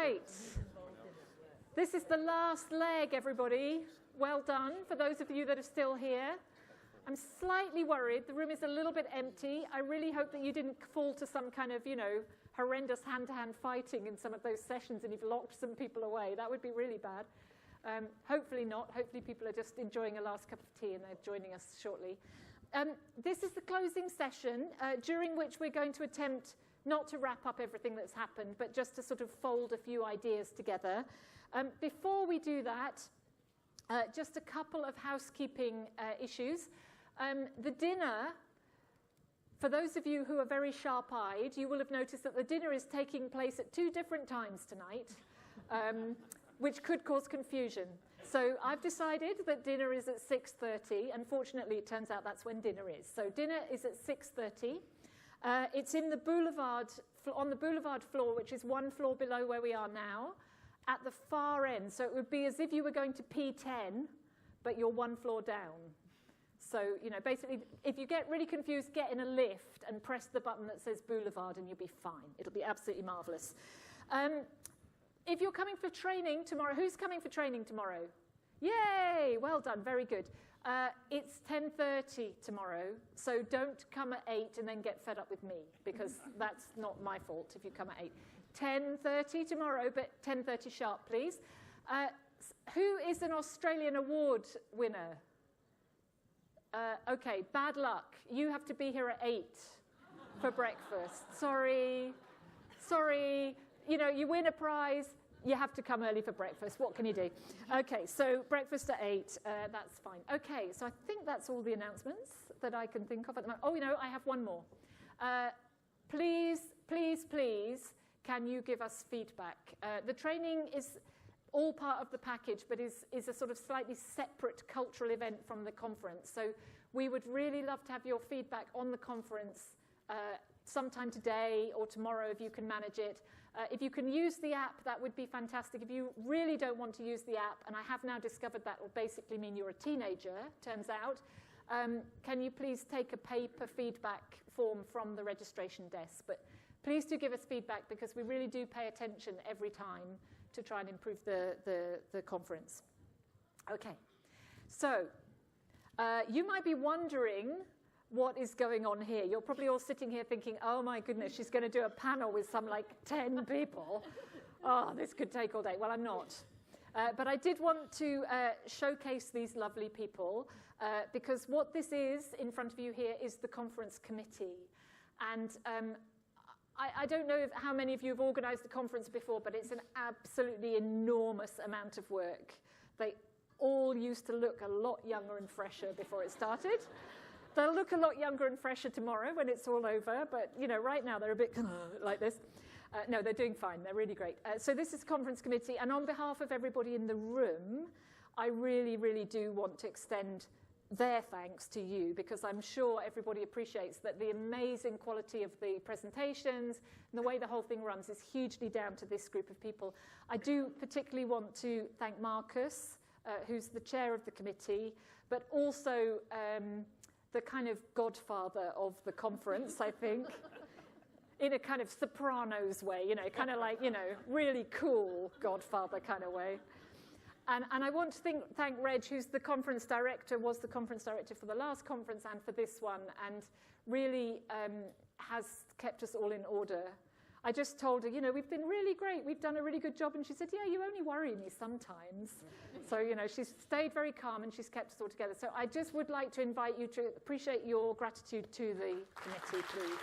Right. This is the last leg, everybody. Well done for those of you that are still here. I'm slightly worried. The room is a little bit empty. I really hope that you didn't fall to some kind of, horrendous hand-to-hand fighting in some of those sessions and you've locked some people away. That would be really bad. Hopefully not. Hopefully people are just enjoying a last cup of tea and they're joining us shortly. This is the closing session, during which we're going to attempt not to wrap up everything that's happened, but just to sort of fold a few ideas together. Before we do that, just a couple of housekeeping issues. The dinner, for those of you who are very sharp-eyed, you will have noticed that the dinner is taking place at 2 different times tonight, which could cause confusion. So I've decided that dinner is at 6:30. Unfortunately, it turns out that's when dinner is. So dinner is at 6:30. It's in the boulevard, on the boulevard floor, which is 1 floor below where we are now, at the far end. So it would be as if you were going to P10, but you're 1 floor down. So, basically, if you get really confused, get in a lift and press the button that says boulevard and you'll be fine. It'll be absolutely marvelous. If you're coming for training tomorrow, who's coming for training tomorrow? Yay! Well done, very good. It's 10:30 tomorrow, so don't come at 8 and then get fed up with me, because that's not my fault if you come at 8. 10:30 tomorrow, but 10:30 sharp, please. Who is an Australian award winner? Okay, bad luck. You have to be here at 8 for breakfast. Sorry. You win a prize, you have to come early for breakfast. What can you do? Okay, so breakfast at 8, that's fine. Okay, so I think that's all the announcements that I can think of at the moment. Oh, I have one more. Please, can you give us feedback? The training is all part of the package, but is a sort of slightly separate cultural event from the conference. So we would really love to have your feedback on the conference sometime today or tomorrow if you can manage it. If you can use the app, that would be fantastic. If you really don't want to use the app, and I have now discovered that will basically mean you're a teenager, turns out, can you please take a paper feedback form from the registration desk? But please do give us feedback, because we really do pay attention every time to try and improve the conference. Okay, so you might be wondering what is going on here. You're probably all sitting here thinking, oh my goodness, she's going to do a panel with some 10 people. Oh, this could take all day. Well, I'm not. But I did want to showcase these lovely people, because what this is in front of you here is the conference committee. And I don't know how many of you have organised a conference before, but it's an absolutely enormous amount of work. They all used to look a lot younger and fresher before it started. They'll look a lot younger and fresher tomorrow when it's all over, but right now they're a bit like this. No, they're doing fine. They're really great. So this is conference committee, and on behalf of everybody in the room, I really, really do want to extend their thanks to you, because I'm sure everybody appreciates that the amazing quality of the presentations and the way the whole thing runs is hugely down to this group of people. I do particularly want to thank Marcus, who's the chair of the committee, but also the kind of godfather of the conference, I think, in a kind of Sopranos way, kind of really cool godfather kind of way. And I want to thank Reg, who's the conference director, was the conference director for the last conference and for this one, and really has kept us all in order. I just told her, we've been really great, we've done a really good job, and she said, yeah, you only worry me sometimes. So, she's stayed very calm and she's kept us all together. So I just would like to invite you to appreciate your gratitude to the committee, please.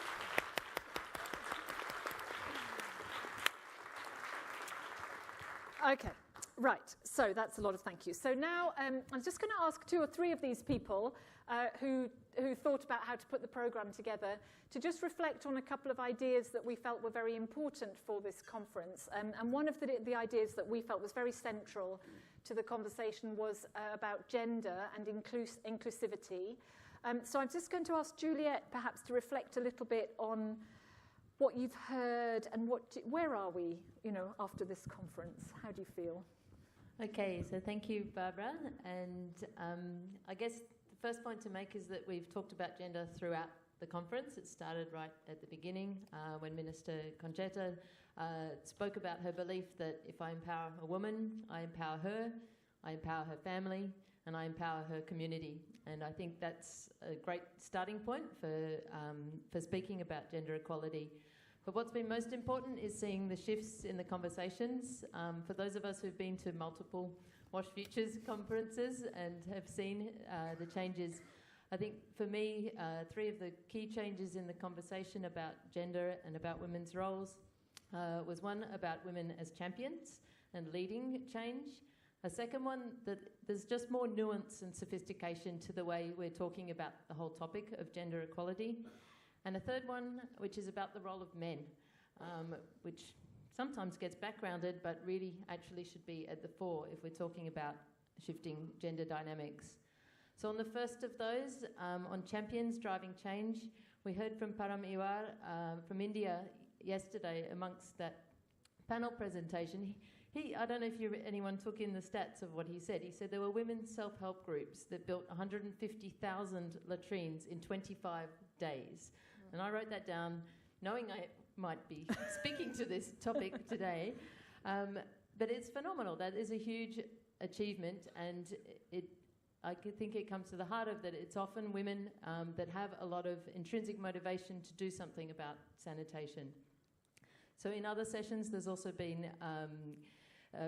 Okay. Right, so that's a lot of thank you. So now I'm just going to ask 2 or 3 of these people who thought about how to put the programme together to just reflect on a couple of ideas that we felt were very important for this conference. And one of the ideas that we felt was very central to the conversation was about gender and inclusivity. So I'm just going to ask Juliet perhaps to reflect a little bit on what you've heard and where are we, after this conference? How do you feel? Okay, so thank you, Barbara. And I guess the first point to make is that we've talked about gender throughout the conference. It started right at the beginning when Minister Concetta spoke about her belief that if I empower a woman, I empower her family, and I empower her community. And I think that's a great starting point for speaking about gender equality. But what's been most important is seeing the shifts in the conversations. For those of us who've been to multiple Wash Futures conferences and have seen the changes, I think for me, 3 of the key changes in the conversation about gender and about women's roles was one about women as champions and leading change. A second one, that there's just more nuance and sophistication to the way we're talking about the whole topic of gender equality. And a third one, which is about the role of men, which sometimes gets backgrounded, but really actually should be at the fore if we're talking about shifting gender dynamics. So on the first of those, on champions driving change, we heard from Param Iwar from India yesterday amongst that panel presentation. I don't know if anyone took in the stats of what he said. He said there were women's self-help groups that built 150,000 latrines in 25 days. And I wrote that down knowing I might be speaking to this topic today. But it's phenomenal. That is a huge achievement, and I think it comes to the heart of that it's often women that have a lot of intrinsic motivation to do something about sanitation. So in other sessions, there's also been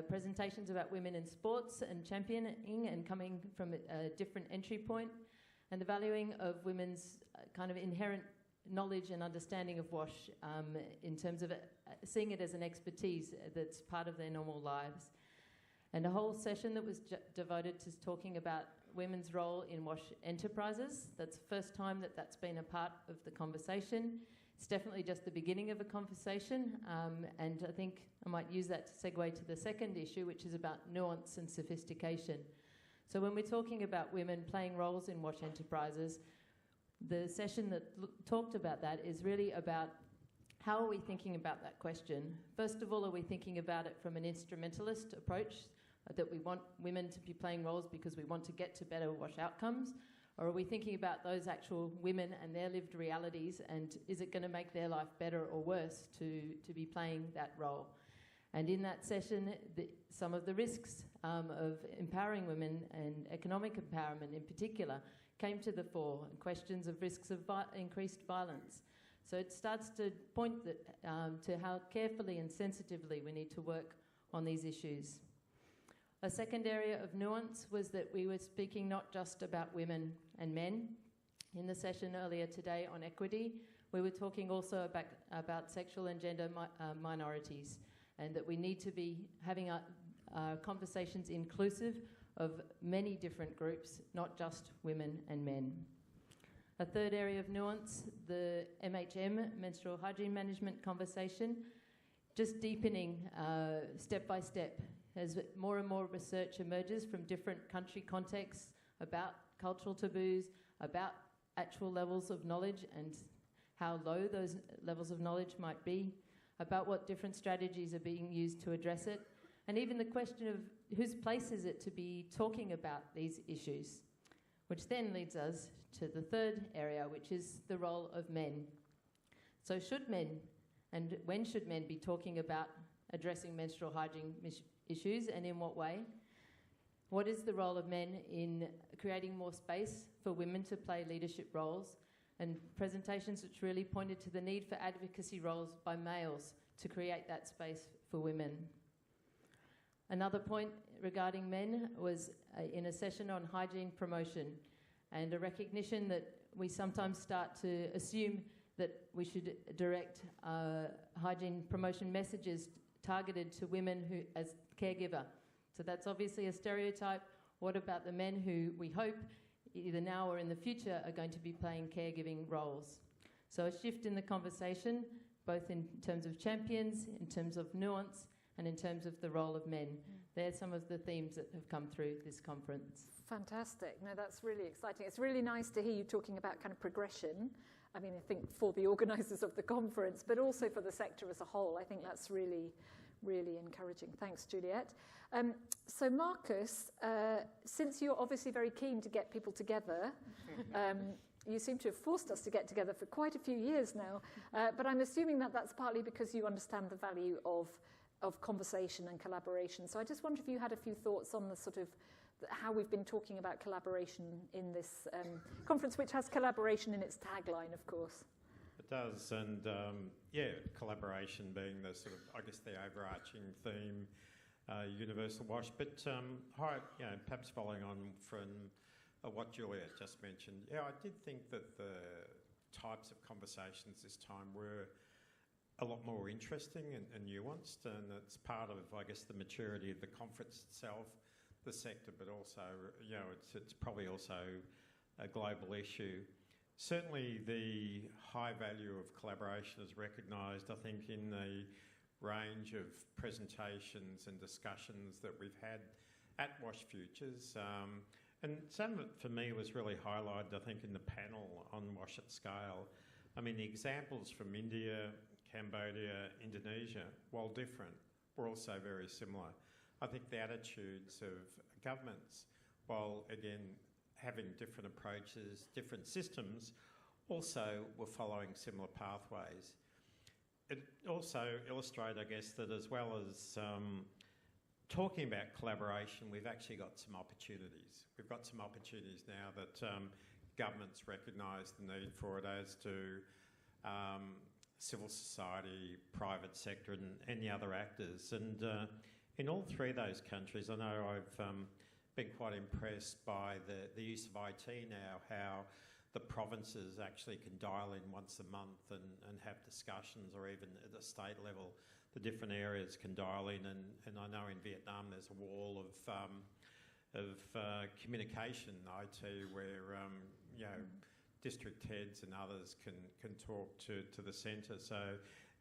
presentations about women in sports and championing and coming from a different entry point, and the valuing of women's kind of inherent knowledge and understanding of WASH in terms of seeing it as an expertise that's part of their normal lives. And a whole session that was devoted to talking about women's role in WASH enterprises. That's the first time that that's been a part of the conversation. It's definitely just the beginning of a conversation, and I think I might use that to segue to the second issue, which is about nuance and sophistication. So when we're talking about women playing roles in WASH enterprises, the session that talked about that is really about how are we thinking about that question. First of all, are we thinking about it from an instrumentalist approach, that we want women to be playing roles because we want to get to better WASH outcomes? Or are we thinking about those actual women and their lived realities, and is it going to make their life better or worse to be playing that role? And in that session, some of the risks of empowering women and economic empowerment in particular came to the fore, and questions of risks of increased violence. So it starts to point to how carefully and sensitively we need to work on these issues. A second area of nuance was that we were speaking not just about women and men. In the session earlier today on equity, we were talking also about sexual and gender minorities, and that we need to be having conversations inclusive of many different groups, not just women and men. A third area of nuance, the MHM, menstrual hygiene management conversation, just deepening step by step as more and more research emerges from different country contexts about cultural taboos, about actual levels of knowledge and how low those levels of knowledge might be, about what different strategies are being used to address it, and even the question of whose place is it to be talking about these issues, which then leads us to the third area, which is the role of men. So should men, and when should men be talking about addressing menstrual hygiene issues, and in what way? What is the role of men in creating more space for women to play leadership roles? And presentations which really pointed to the need for advocacy roles by males to create that space for women. Another point regarding men was in a session on hygiene promotion, and a recognition that we sometimes start to assume that we should direct hygiene promotion messages targeted to women who as caregiver. So that's obviously a stereotype. What about the men who we hope either now or in the future are going to be playing caregiving roles? So a shift in the conversation, both in terms of champions, in terms of nuance, and in terms of the role of men. They're some of the themes that have come through this conference. Fantastic. No, that's really exciting. It's really nice to hear you talking about kind of progression. I mean, I think for the organisers of the conference, but also for the sector as a whole. I think that's really, really encouraging. Thanks, Juliet. So Marcus, since you're obviously very keen to get people together, You seem to have forced us to get together for quite a few years now, but I'm assuming that that's partly because you understand the value of conversation and collaboration. So I just wonder if you had a few thoughts on the sort of how we've been talking about collaboration in this conference, which has collaboration in its tagline, of course. It does, and collaboration being the sort of, I guess, the overarching theme, universal wash. But perhaps following on from what Juliet just mentioned, I did think that the types of conversations this time were a lot more interesting and nuanced, and it's part of, I guess, the maturity of the conference itself, the sector, but also, it's probably also a global issue. Certainly the high value of collaboration is recognised, I think, in the range of presentations and discussions that we've had at Wash Futures. And some of it, for me, was really highlighted, I think, in the panel on Wash at Scale. I mean, the examples from India, Cambodia, Indonesia, while different, were also very similar. I think the attitudes of governments, while again having different approaches, different systems, also were following similar pathways. It also illustrated, I guess, that as well as talking about collaboration, we've actually got some opportunities. We've got some opportunities now that governments recognise the need for it, as do civil society, private sector and any other actors. And in all three of those countries, I know I've been quite impressed by the use of IT now, how the provinces actually can dial in once a month and have discussions, or even at the state level, the different areas can dial in. And I know in Vietnam there's a wall of communication IT where district heads and others can talk to the centre. So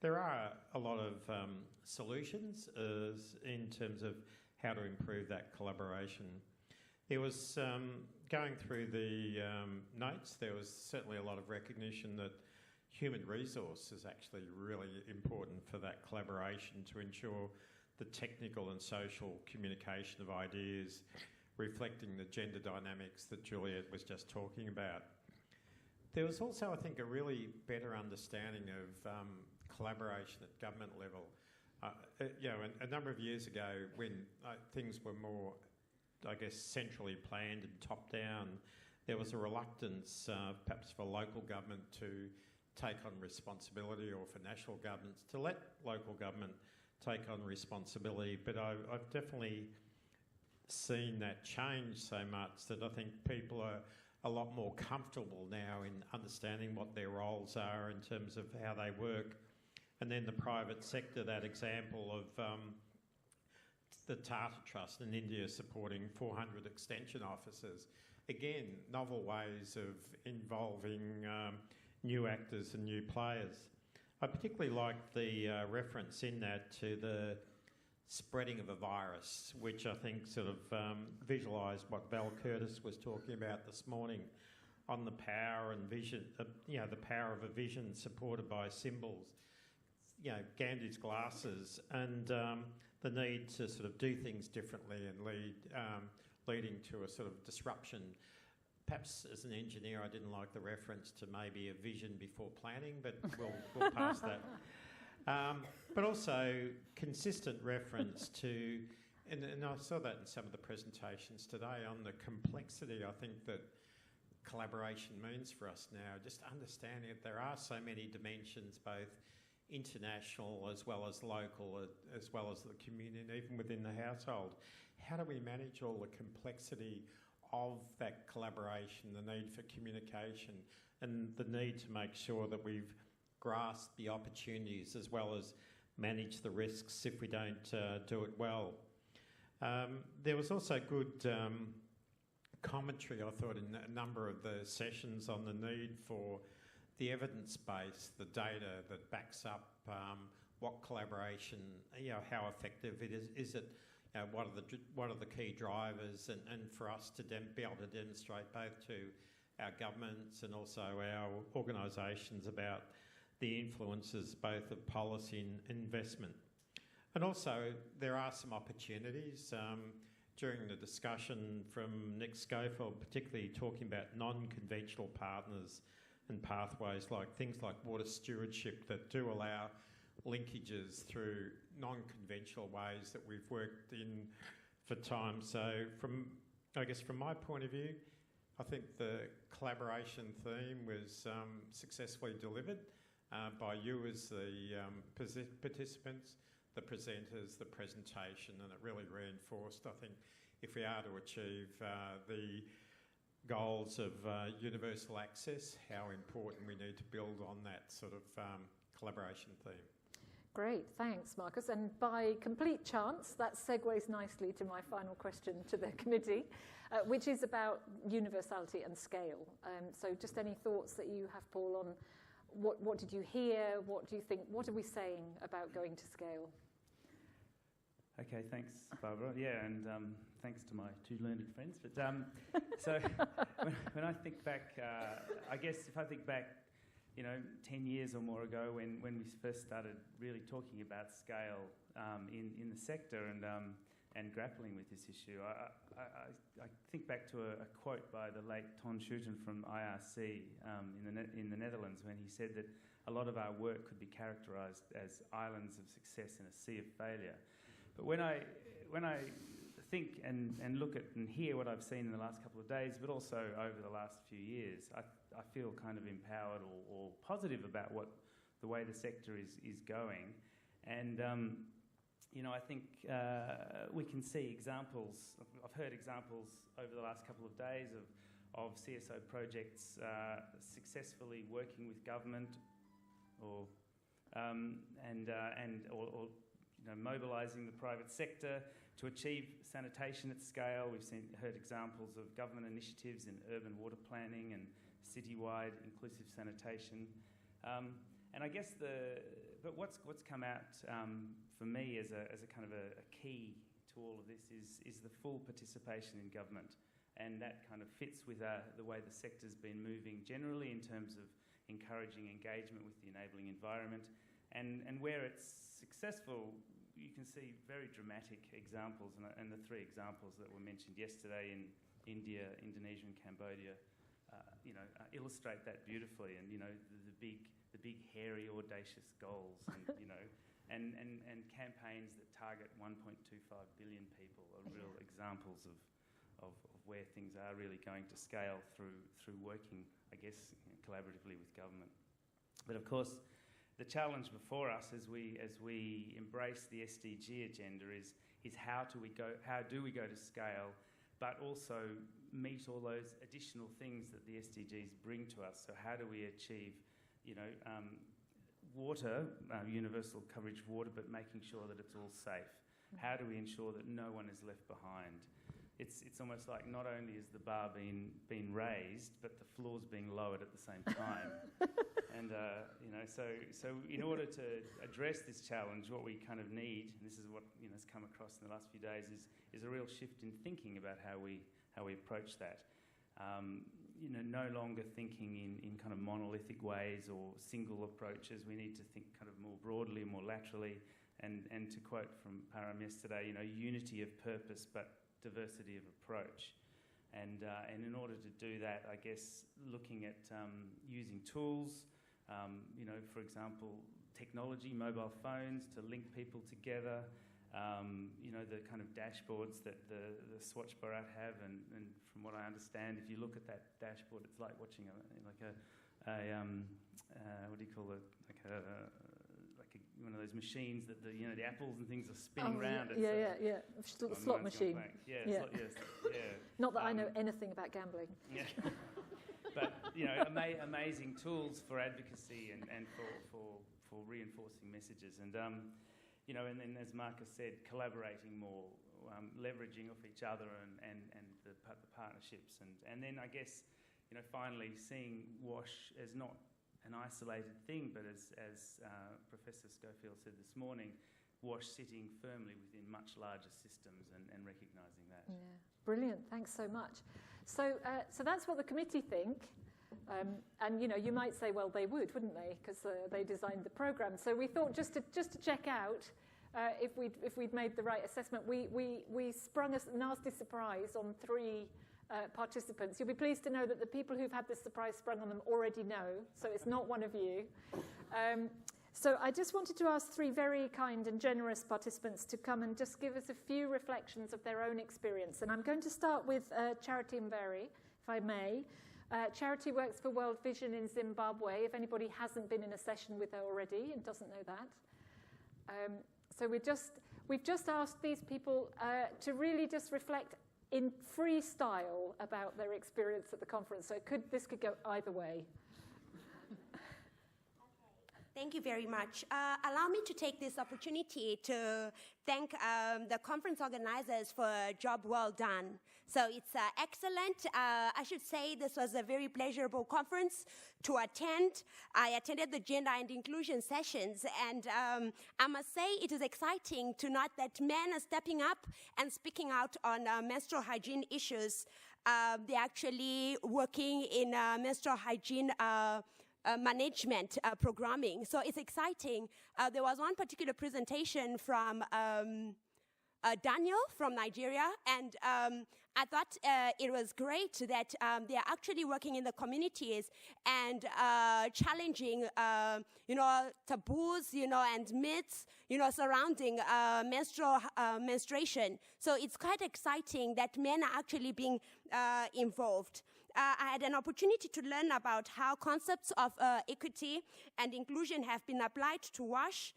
there are a lot of solutions in terms of how to improve that collaboration. There was, going through the notes, there was certainly a lot of recognition that human resource is actually really important for that collaboration to ensure the technical and social communication of ideas, reflecting the gender dynamics that Juliet was just talking about. There was also, I think, a really better understanding of collaboration at government level. A number of years ago, when things were more, I guess, centrally planned and top-down, there was a reluctance, perhaps for local government to take on responsibility, or for national governments to let local government take on responsibility. But I've definitely seen that change so much that I think people are a lot more comfortable now in understanding what their roles are in terms of how they work. And then the private sector, that example of the Tata Trust in India supporting 400 extension officers. Again, novel ways of involving new actors and new players. I particularly like the reference in that to the spreading of a virus, which I think sort of visualised what Val Curtis was talking about this morning on the power and vision, the power of a vision supported by symbols, Gandhi's glasses, and the need to sort of do things differently and leading to a sort of disruption. Perhaps as an engineer, I didn't like the reference to maybe a vision before planning, but we'll pass that. But also consistent reference to, and I saw that in some of the presentations today, on the complexity I think that collaboration means for us now, just understanding that there are so many dimensions, both international as well as local, as well as the community, and even within the household. How do we manage all the complexity of that collaboration, the need for communication, and the need to make sure that we've grasped the opportunities as well as manage the risks if we don't do it well. There was also good commentary, I thought, in a number of the sessions on the need for the evidence base, the data that backs up what collaboration, how effective it is. Is it, what are the key drivers, and for us to be able to demonstrate both to our governments and also our organisations about the influences both of policy and investment. And also there are some opportunities. during the discussion from Nick Schofield, particularly talking about non-conventional partners and pathways, like things like water stewardship that do allow linkages through non-conventional ways that we've worked in for time. So from my point of view, I think the collaboration theme was successfully delivered by you as the participants, the presenters, the presentation, and it really reinforced, I think, if we are to achieve the goals of universal access, how important we need to build on that sort of collaboration theme. Great, thanks, Marcus. And by complete chance, that segues nicely to my final question to the committee, which is about universality and scale. So just any thoughts that you have, Paul, on what did you hear? What do you think? What are we saying about going to scale? Okay, thanks, Barbara. Yeah, and thanks to my two learned friends. But so when I think back, I guess if I think back, 10 years or more ago when we first started really talking about scale in the sector and grappling with this issue, I think back to a quote by the late Ton Schouten from IRC in the Netherlands, when he said that a lot of our work could be characterised as islands of success in a sea of failure. But when I think and look at and hear what I've seen in the last couple of days, but also over the last few years, I feel kind of empowered or positive about the way the sector is going. And I think we can see examples. I've heard examples over the last couple of days of CSO projects successfully working with government or mobilising the private sector to achieve sanitation at scale. We've heard examples of government initiatives in urban water planning and citywide inclusive sanitation. And I guess but what's come out for me as a kind of a key to all of this is the full participation in government, and that kind of fits with the way the sector's been moving generally in terms of encouraging engagement with the enabling environment, and where it's successful, you can see very dramatic examples, and the three examples that were mentioned yesterday in India, Indonesia, and Cambodia, illustrate that beautifully. And the big, hairy, audacious goals, and and campaigns that target 1.25 billion people are real examples of where things are really going to scale through working, I guess, collaboratively with government. But of course, the challenge before us as we embrace the SDG agenda is how do we go to scale, but also meet all those additional things that the SDGs bring to us. So how do we achieve, water, universal coverage water, but making sure that it's all safe? How do we ensure that no one is left behind? It's almost like not only is the bar being raised, but the floor's being lowered at the same time. And so in order to address this challenge, what we kind of need, and this is what has come across in the last few days, is a real shift in thinking about how we approach that. No longer thinking in kind of monolithic ways or single approaches. We need to think kind of more broadly, more laterally, and to quote from Param yesterday, unity of purpose but diversity of approach. And in order to do that, I guess looking at using tools, for example, technology, mobile phones to link people together, the kind of dashboards that the Swatch Bharat have, and from what I understand, if you look at that dashboard, it's like watching what do you call it, one of those machines that the apples and things are spinning around. Yeah. Slot machine. Yeah. Not that I know anything about gambling. Yeah. But amazing tools for advocacy and for reinforcing messages, and and then as Marcus said, collaborating more, leveraging off each other and the partnerships, and then I guess finally seeing WASH as not an isolated thing, but as Professor Schofield said this morning, WASH sitting firmly within much larger systems and recognising that. Yeah, brilliant. Thanks so much. So that's what the committee think. And you might say, well, they would, wouldn't they? Because they designed the programme. So we thought just to check out if we'd made the right assessment. We sprung a nasty surprise on 3 participants. You'll be pleased to know that the people who've had this surprise sprung on them already know, so it's not one of you. So I just wanted to ask 3 very kind and generous participants to come and just give us a few reflections of their own experience. And I'm going to start with Charity Mberi, if I may. Charity works for World Vision in Zimbabwe, if anybody hasn't been in a session with her already and doesn't know that. So we've just asked these people to really just reflect in freestyle about their experience at the conference. So this could go either way. Thank you very much. Allow me to take this opportunity to thank the conference organizers for a job well done. So it's excellent. I should say this was a very pleasurable conference to attend. I attended the gender and inclusion sessions, and I must say it is exciting to note that men are stepping up and speaking out on menstrual hygiene issues. They're actually working in menstrual hygiene management programming. So it's exciting. There was one particular presentation from Daniel from Nigeria, and I thought it was great that they are actually working in the communities and challenging, taboos, and myths, surrounding menstruation. So it's quite exciting that men are actually being involved. I had an opportunity to learn about how concepts of equity and inclusion have been applied to WASH.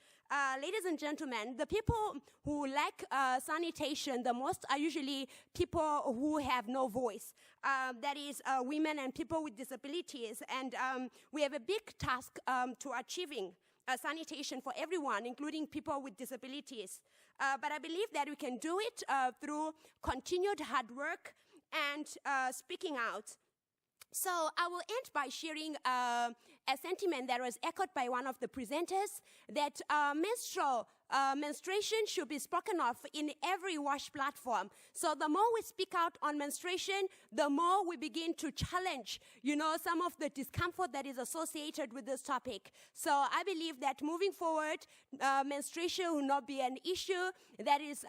Ladies and gentlemen, the people who lack sanitation the most are usually people who have no voice. That is women and people with disabilities. And we have a big task to achieving sanitation for everyone, including people with disabilities. But I believe that we can do it through continued hard work and speaking out. So I will end by sharing a sentiment that was echoed by one of the presenters, that menstruation should be spoken of in every WASH platform. So the more we speak out on menstruation, the more we begin to challenge, some of the discomfort that is associated with this topic. So I believe that moving forward, menstruation will not be an issue that is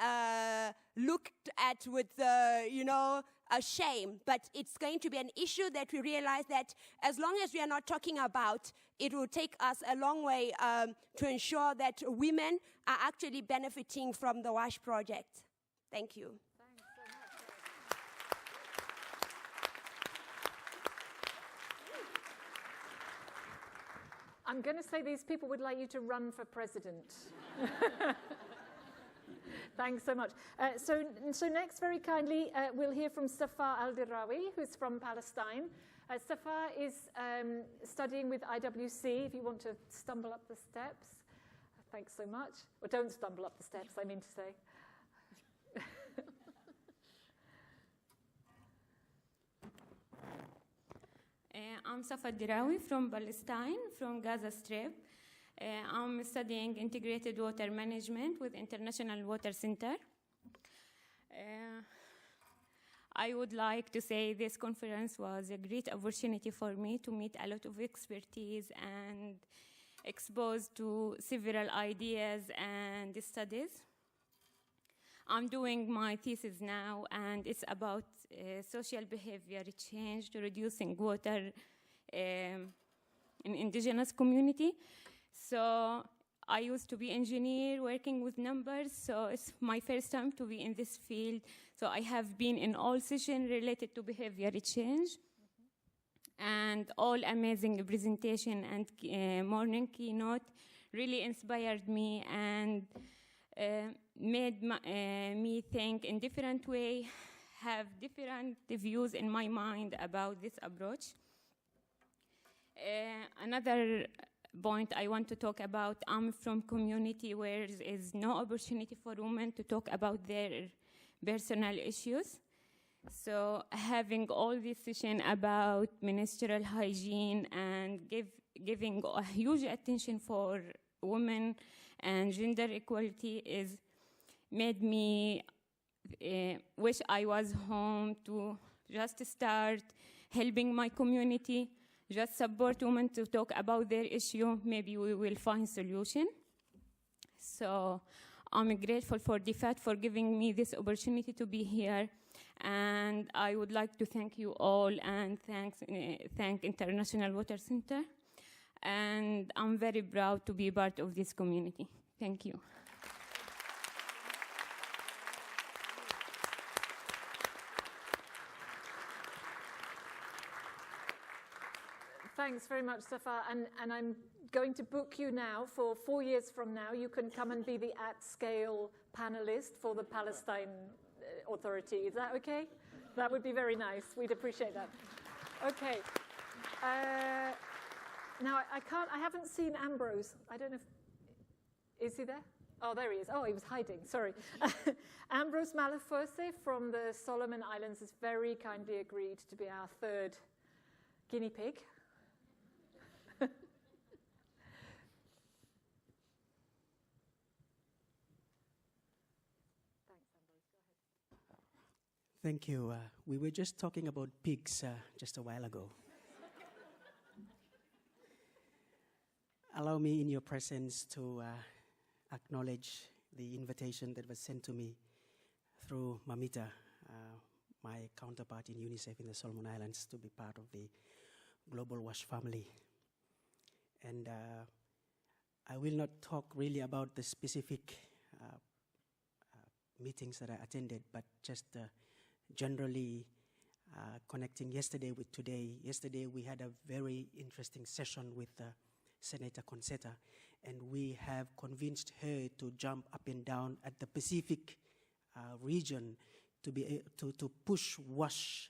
looked at with, a shame, but it's going to be an issue that we realize that as long as we are not talking about, it will take us a long way to ensure that women are actually benefiting from the WASH project. Thank you. Thanks so much. I'm going to say these people would like you to run for president. Thanks so much. So next, very kindly, we'll hear from Safa Al-Dirawi, who's from Palestine. Safa is studying with IWC, if you want to stumble up the steps. Thanks so much. Or don't stumble up the steps, I mean to say. I'm Safa Al-Dirawi from Palestine, from Gaza Strip. I'm studying integrated water management with International WaterCentre. I would like to say this conference was a great opportunity for me to meet a lot of expertise and exposed to several ideas and studies. I'm doing my thesis now, and it's about social behavior change to reducing water in indigenous community. So I used to be engineer working with numbers, so it's my first time to be in this field. So I have been in all sessions related to behavior change, and all amazing presentation and morning keynote really inspired me and made me think in different way, have different views in my mind about this approach. Another point I want to talk about, I'm from community where there is no opportunity for women to talk about their personal issues. So having all this session about menstrual hygiene and giving a huge attention for women and gender equality is made me wish I was home to just start helping my community, just support women to talk about their issue. Maybe we will find solution. So I'm grateful for DFAT for giving me this opportunity to be here. And I would like to thank you all and thank International WaterCentre. And I'm very proud to be part of this community. Thank you. Thanks very much, Safa. And I'm going to book you now for 4 years from now. You can come and be the at-scale panelist for the Palestine Authority. Is that okay? That would be very nice. We'd appreciate that. Okay. Now, I haven't seen Ambrose. I don't know if, is he there? Oh, there he is. Oh, he was hiding, sorry. Ambrose Malafose from the Solomon Islands has very kindly agreed to be our third guinea pig. Thank you. We were just talking about pigs just a while ago. Allow me in your presence to acknowledge the invitation that was sent to me through Mamita, my counterpart in UNICEF in the Solomon Islands, to be part of the Global WASH family. And I will not talk really about the specific meetings that I attended, but just generally connecting yesterday with today. Yesterday we had a very interesting session with Senator Concetta, and we have convinced her to jump up and down at the Pacific region to be to push WASH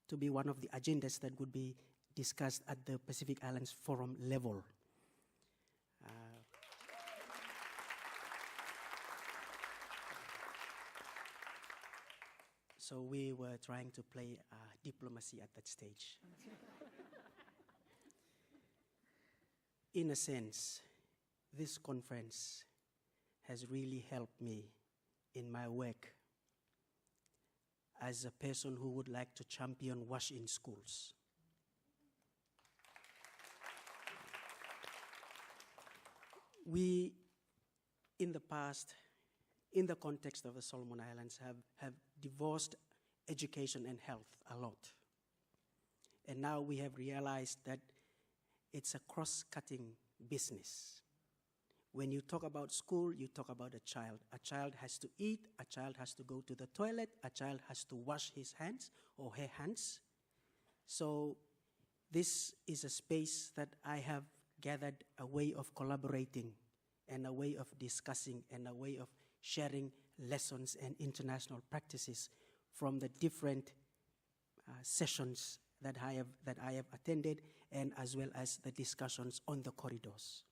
to be one of the agendas that would be discussed at the Pacific Islands Forum level. So we were trying to play diplomacy at that stage. In a sense, this conference has really helped me in my work as a person who would like to champion WASH in schools. We, in the past, in the context of the Solomon Islands, have divorced education and health a lot. And now we have realized that it's a cross-cutting business. When you talk about school, you talk about a child. A child has to eat, a child has to go to the toilet, a child has to wash his hands or her hands. So this is a space that I have gathered a way of collaborating and a way of discussing and a way of sharing lessons and international practices from the different sessions that I have attended, and as well as the discussions on the corridors.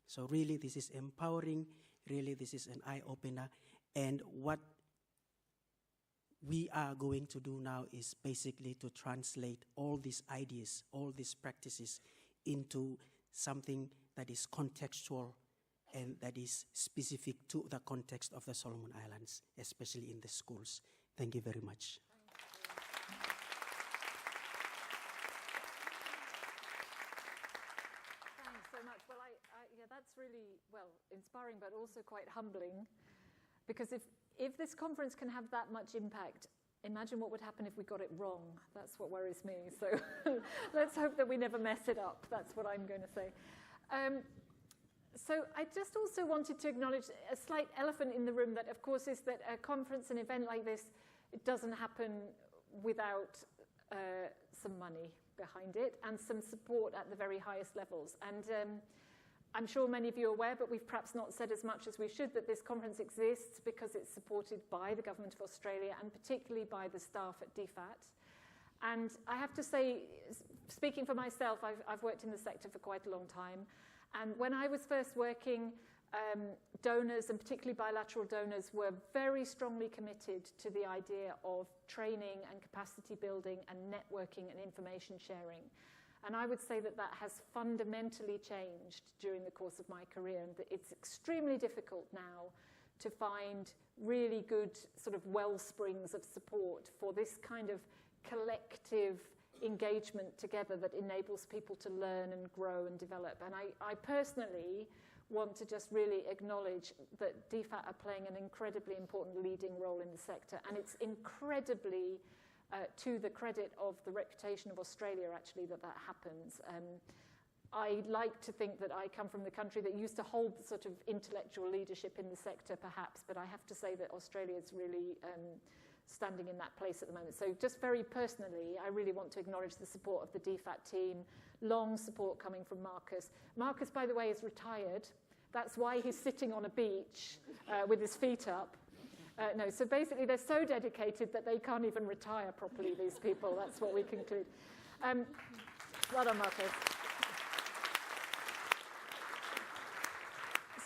So really this is empowering, really this is an eye-opener, and what we are going to do now is basically to translate all these ideas, all these practices into something that is contextual and that is specific to the context of the Solomon Islands, especially in the schools. Thank you very much. Thanks so much. Well, yeah, that's really, well, inspiring, but also quite humbling, because if this conference can have that much impact, imagine what would happen if we got it wrong. That's what worries me. So let's hope that we never mess it up. That's what I'm going to say. So I just also wanted to acknowledge a slight elephant in the room that, of course, is that a conference, an event like this, it doesn't happen without some money behind it and some support at the very highest levels. And I'm sure many of you are aware, but we've perhaps not said as much as we should, that this conference exists because it's supported by the Government of Australia and particularly by the staff at DFAT. And I have to say, speaking for myself, I've worked in the sector for quite a long time. And when I was first working, donors, and particularly bilateral donors, were very strongly committed to the idea of training and capacity building and networking and information sharing. And I would say that that has fundamentally changed during the course of my career, and that it's extremely difficult now to find really good sort of well springs of support for this kind of collective engagement together that enables people to learn and grow and develop. And I personally want to just really acknowledge that DFAT are playing an incredibly important leading role in the sector, and it's incredibly to the credit of the reputation of Australia, actually, that happens. I like to think that I come from the country that used to hold sort of intellectual leadership in the sector, perhaps, but I have to say that Australia is really standing in that place at the moment. So just very personally, I really want to acknowledge the support of the DFAT team, long support coming from Marcus. Marcus, by the way, is retired. That's why he's sitting on a beach with his feet up. No, so basically they're so dedicated that they can't even retire properly, these people. That's what we conclude. Well done, Marcus.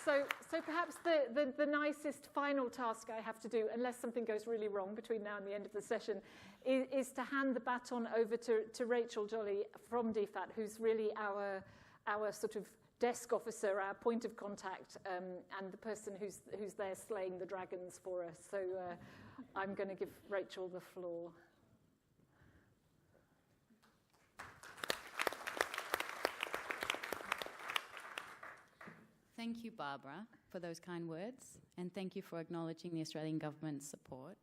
So perhaps the nicest final task I have to do, unless something goes really wrong between now and the end of the session, is to hand the baton over to Rachel Jolly from DFAT, who's really our sort of desk officer, our point of contact, and the person who's there slaying the dragons for us. So I'm going to give Rachel the floor. Thank you, Barbara, for those kind words, and thank you for acknowledging the Australian government's support.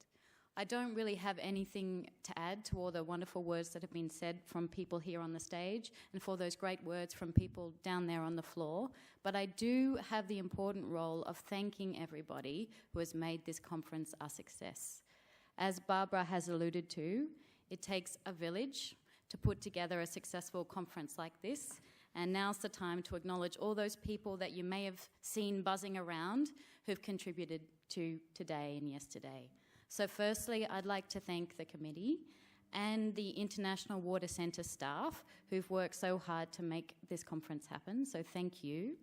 I don't really have anything to add to all the wonderful words that have been said from people here on the stage and for those great words from people down there on the floor, but I do have the important role of thanking everybody who has made this conference a success. As Barbara has alluded to, it takes a village to put together a successful conference like this, and now's the time to acknowledge all those people that you may have seen buzzing around who've contributed to today and yesterday. So firstly, I'd like to thank the committee and the International WaterCentre staff who've worked so hard to make this conference happen, so thank you.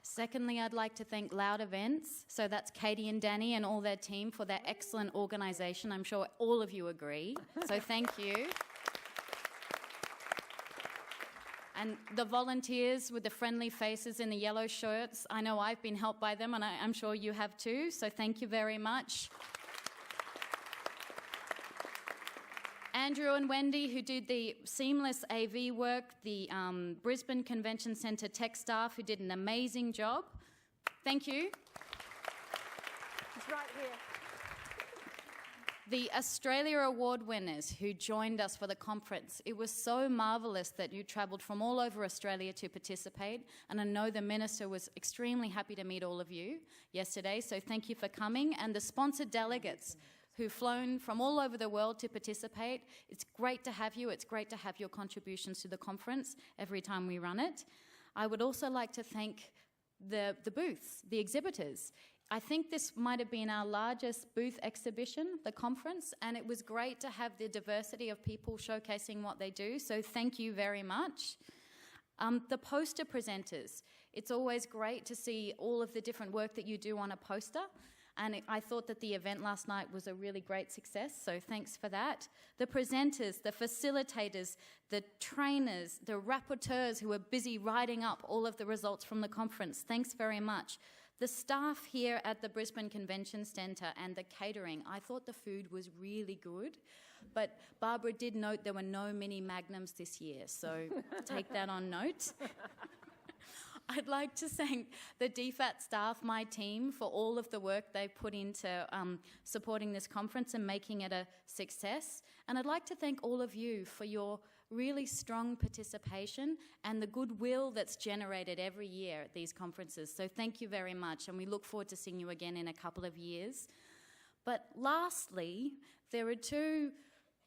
Secondly, I'd like to thank Loud Events, so that's Katie and Danny and all their team for their excellent organisation. I'm sure all of you agree, so thank you. And the volunteers with the friendly faces in the yellow shirts, I know I've been helped by them and I'm sure you have too, so thank you very much. Andrew and Wendy, who did the seamless AV work, the Brisbane Convention Centre tech staff, who did an amazing job. Thank you. It's right here. The Australia Award winners who joined us for the conference. It was so marvellous that you travelled from all over Australia to participate, and I know the Minister was extremely happy to meet all of you yesterday, so thank you for coming. And the sponsored delegates who've flown from all over the world to participate. It's great to have you. It's great to have your contributions to the conference every time we run it. I would also like to thank the booths, the exhibitors. I think this might have been our largest booth exhibition, the conference, and it was great to have the diversity of people showcasing what they do, so thank you very much. The poster presenters, it's always great to see all of the different work that you do on a poster, and I thought that the event last night was a really great success, so thanks for that. The presenters, the facilitators, the trainers, the rapporteurs who were busy writing up all of the results from the conference, thanks very much. The staff here at the Brisbane Convention Centre and the catering, I thought the food was really good, but Barbara did note there were no mini magnums this year, so take that on note. I'd like to thank the DFAT staff, my team, for all of the work they've put into supporting this conference and making it a success. And I'd like to thank all of you for your really strong participation and the goodwill that's generated every year at these conferences. So thank you very much, and we look forward to seeing you again in a couple of years. But lastly, there are two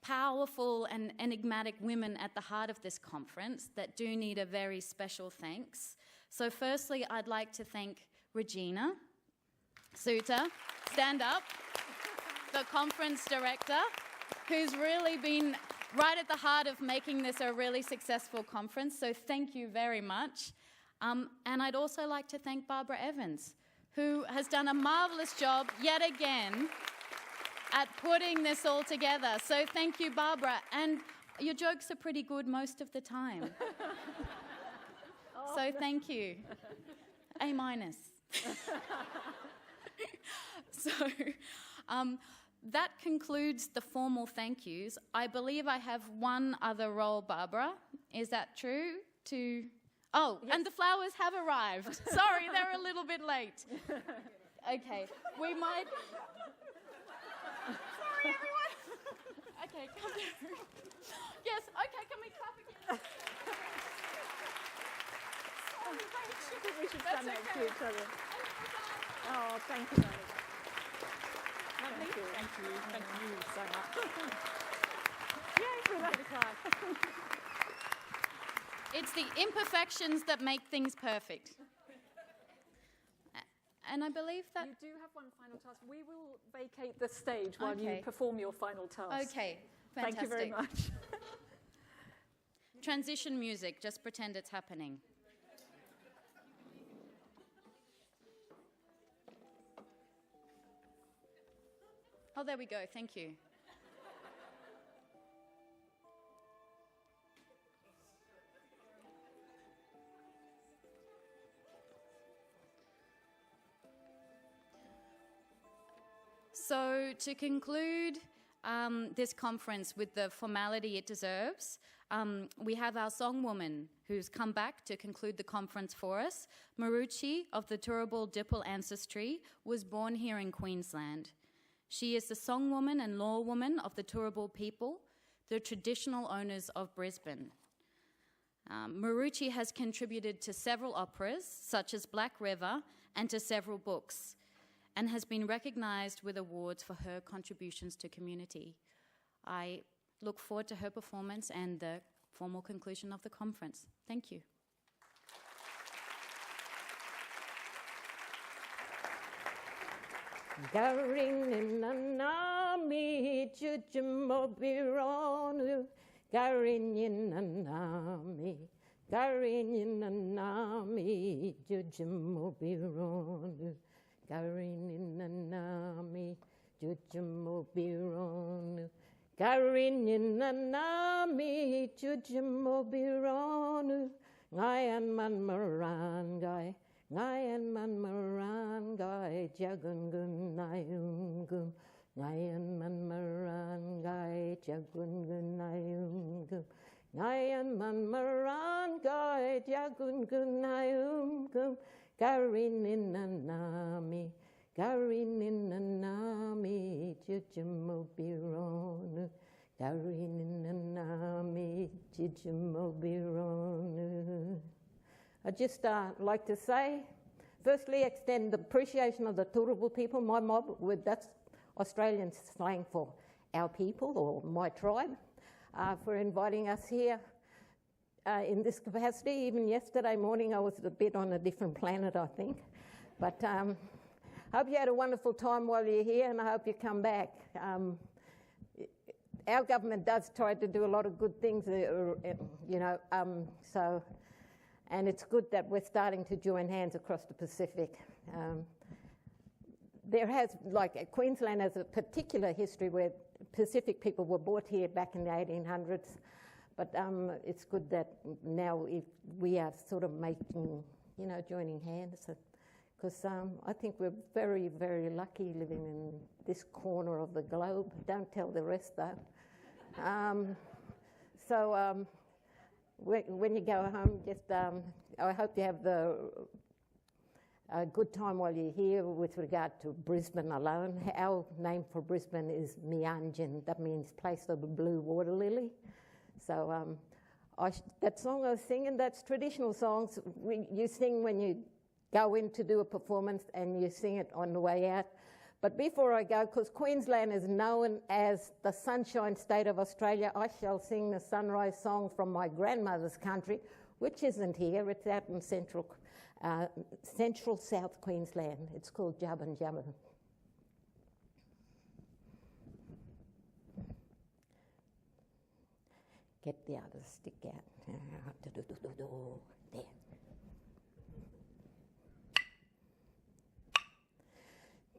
powerful and enigmatic women at the heart of this conference that do need a very special thanks. So firstly, I'd like to thank Regina Suter, stand up, the conference director, who's really been right at the heart of making this a really successful conference, so thank you very much. And I'd also like to thank Barbara Evans, who has done a marvellous job yet again at putting this all together. So thank you, Barbara. And your jokes are pretty good most of the time. So thank you. A-. So that concludes the formal thank yous. I believe I have one other role, Barbara. Is that true? Oh, yes. And the flowers have arrived. Sorry, they're a little bit late. Okay, we might... Sorry, everyone. Okay, come down. Yes, okay, can we clap again? I think we should stand next to each other. Oh, thank you very much. Thank you. Thank you so much. Yay, we love the class. It's the imperfections that make things perfect. And I believe that... You do have one final task. We will vacate the stage while you perform your final task. Okay, fantastic. Thank you very much. Transition music, just pretend it's happening. Oh, there we go, thank you. So to conclude this conference with the formality it deserves, we have our songwoman who's come back to conclude the conference for us. Maruchi of the Turrbal Dipal ancestry was born here in Queensland. She is the songwoman and lawwoman of the Turrbal people, the traditional owners of Brisbane. Maruchi has contributed to several operas, such as Black River, and to several books, and has been recognised with awards for her contributions to community. I look forward to her performance and the formal conclusion of the conference. Thank you. Garinanami jujumobironu Garinanami Garinanami jujumobironu Garinanami jujumobironu Garinanami jujumobironu Ngayan man marangai Ngayan man marangai jagungun nayungum Ngayan man marangai jagungun nayungum Ngayan man marangai jagungun nayungum Garinanami Garinanami jujumobironu Garinanami jujumobironu. I'd just like to say, firstly, extend the appreciation of the Turrbal people, my mob, that's Australian slang for our people or my tribe, for inviting us here in this capacity. Even yesterday morning I was a bit on a different planet, I think. But I hope you had a wonderful time while you're here, and I hope you come back. Our government does try to do a lot of good things, and it's good that we're starting to join hands across the Pacific. There has, Queensland has a particular history where Pacific people were brought here back in the 1800s, but it's good that now we are sort of making, joining hands, because I think we're very, very lucky living in this corner of the globe. Don't tell the rest, though. When you go home, just I hope you have a good time while you're here. With regard to Brisbane alone, our name for Brisbane is Mianjin. That means place of the blue water lily. So that song I was singing, that's traditional songs you sing when you go in to do a performance, and you sing it on the way out. But before I go, because Queensland is known as the Sunshine State of Australia, I shall sing the sunrise song from my grandmother's country, which isn't here. It's out in central South Queensland. It's called Jabban Jabban. Get the other stick out. There.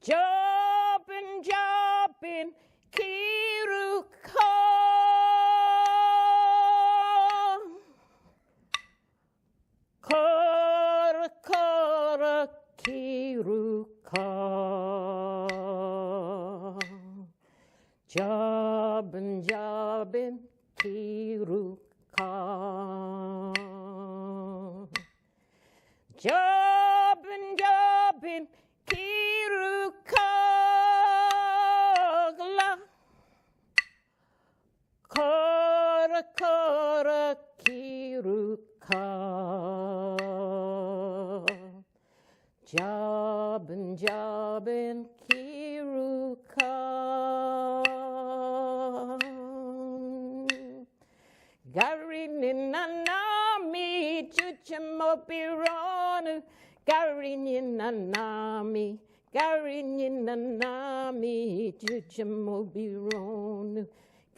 Jabban Jabban Kiruka Kara Kara Kiruka Jobin, jobin, kiruka. Jobin, jobin, kiruka. Kora, kora, kiruka. Jobin, jobin, kiruka. Garinanami, chuchamopironu. Garinanami, garinanami, chuchamopironu.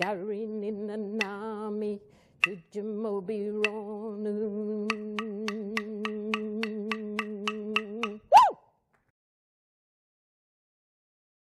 Garinanami, chuchamopironu.